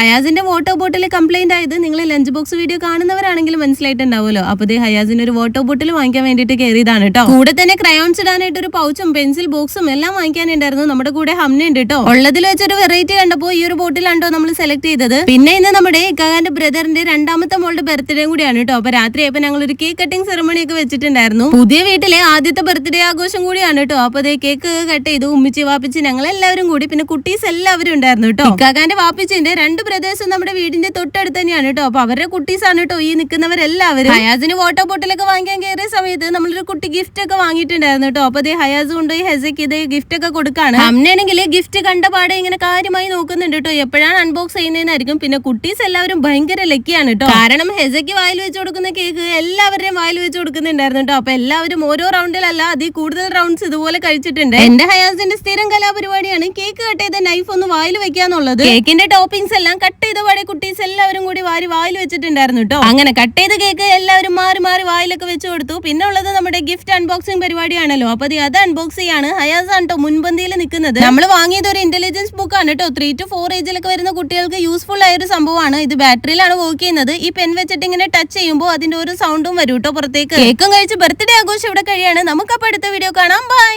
ഹയാസിന്റെ water bottle complaint ആയത് നിങ്ങൾ lunch box video കാണുന്നവരാണെങ്കിൽ മനസ്സിലായിട്ടുണ്ടാവുമല്ലോ. അപ്പൊ ഹയാസിന് ഒരു വാട്ടർ ബോട്ടിൽ വാങ്ങിക്കാൻ വേണ്ടിയിട്ട് കയറിയതാണ് കേട്ടോ. കൂടെ തന്നെ ക്രയോൺസ് ഇടാനായിട്ട് ഒരു പൗച്ചും പെൻസിൽ ബോക്സും എല്ലാം വാങ്ങിക്കാനുണ്ടായിരുന്നു. നമ്മുടെ കൂടെ ഹംന ഉണ്ട് കേട്ടോ. ഉള്ളതിൽ വെച്ചൊരു വെറൈറ്റി കണ്ടപ്പോ ഈ ഒരു ബോട്ടിലാണ്ടോ നമ്മൾ സെലക്ട് ചെയ്തത്. പിന്നെ ഇന്ന് നമ്മുടെ ഇക്കാന്റെ ബ്രദറിന്റെ രണ്ടാമത്തെ മോളുടെ ബർത്ത്ഡേ കൂടിയാണ് കേട്ടോ. അപ്പൊ രാത്രിയായപ്പോ ഞങ്ങൾ ഒരു കേക്ക് കട്ടിംഗ് സെറമണി ഒക്കെ വെച്ചിട്ടുണ്ടായിരുന്നു. പുതിയ വീട്ടിലെ ആദ്യത്തെ ബർത്ത്ഡേ ആഘോഷം കൂടിയാണ് കേട്ടോ. അപ്പൊ കേക്ക് കട്ട് ചെയ്തു ഉമ്മിച്ച് വാപ്പിച്ച് ഞങ്ങൾ എല്ലാവരും കൂടി, പിന്നെ കുട്ടീസ് എല്ലാവരും ഉണ്ടായിരുന്നു കേട്ടോ. ഇക്കാന്റെ വാപ്പിച്ചിന്റെ രണ്ട് ബ്രദേഴ്സും നമ്മുടെ വീടിന്റെ തൊട്ടടുത്ത് തന്നെയാണ് കേട്ടോ. അപ്പൊ അവരുടെ കുട്ടീസ് ആണ് കേട്ടോ ഈ നിൽക്കുന്നവരെല്ലാവരും. ഹയാസിന് വാട്ടർ ബോട്ടിലൊക്കെ വാങ്ങിക്കാൻ കയറിയ സമയത്ത് നമ്മളൊരു കുട്ടി ഗിഫ്റ്റ് ഒക്കെ വാങ്ങിയിട്ടുണ്ടായിരുന്നു കേട്ടോ. അപ്പൊ ഹയാസ് കൊണ്ടുപോയി ഹെസക്ക് ഇത് ഗിഫ്റ്റ് ഒക്കെ കൊടുക്കാണ്. അമ്മയാണെങ്കിൽ ഗിഫ്റ്റ് കണ്ട പാടെ ഇങ്ങനെ കാര്യമായി നോക്കുന്നുണ്ട് കേട്ടോ. എപ്പോഴാണ് അൺബോക്സ് ചെയ്യുന്നതിനായിരിക്കും. പിന്നെ കുട്ടീസ് എല്ലാവരും ഭയങ്കര ലക്കിയാണ് കേട്ടോ. കാരണം ഹെസക്ക് വായിൽ വെച്ച് കൊടുക്കുന്ന കേക്ക് എല്ലാവരുടെയും വായിൽ വെച്ച് കൊടുക്കുന്നുണ്ടായിരുന്നു കേട്ടോ. അപ്പൊ എല്ലാവരും ഓരോ റൗണ്ടിലല്ല അതിൽ കൂടുതൽ റൗണ്ട്സ് ഇതുപോലെ കഴിച്ചിട്ടുണ്ട്. എന്റെ ഹയാസിന്റെ സ്ഥിരം കലാപരിപാടിയാണ് കേക്ക് കട്ട് ചെയ്ത നൈഫ് ഒന്ന് വായിൽ വെക്കാന്നുള്ളത്. കേക്കിന്റെ ടോപ്പിംഗ്സ് എല്ലാം കട്ട് ചെയ്ത പാടെ കുട്ടീസ് എല്ലാവരും കൂടി വായിൽ വെച്ചിട്ടുണ്ടായിരുന്നു കേട്ടോ. അങ്ങനെ കട്ട് ചെയ്ത കേക്ക് എല്ലാവരും മാറി മാറി വായിലൊക്കെ വെച്ച് കൊടുത്തു. പിന്നെ ഉള്ളത് നമ്മുടെ ഗിഫ്റ്റ് അൺബോക്സിംഗ് പരിപാടിയാണല്ലോ. അപ്പൊ അത് അൺബോക്സ് ചെയ്യാണ്. ഹയാസ് ആണ് കേട്ടോ മുൻപന്തിയിൽ നിൽക്കുന്നത്. നമ്മൾ വാങ്ങിയത് ഒരു ഇന്റലിജൻസ് ബുക്ക് ആണ് കേട്ടോ. 3 to 4 ഏജിലൊക്കെ വരുന്ന കുട്ടികൾക്ക് യൂസ്ഫുൾ ആയ ഒരു സംഭവമാണ്. ഇത് ബാറ്ററിയിലാണ് വർക്ക് ചെയ്യുന്നത്. ഈ പെൻ വെച്ചിട്ട് ഇങ്ങനെ ടച്ച് ചെയ്യുമ്പോൾ അതിന്റെ ഒരു സൗണ്ടും വരും കേട്ടോ പുറത്തേക്ക്. കേക്കും കഴിച്ച് ബർത്ത്ഡേ ആഘോഷം ഇവിടെ കഴിയാണ്. നമുക്കപ്പോൾ അടുത്ത വീഡിയോ കാണാം. ബൈ.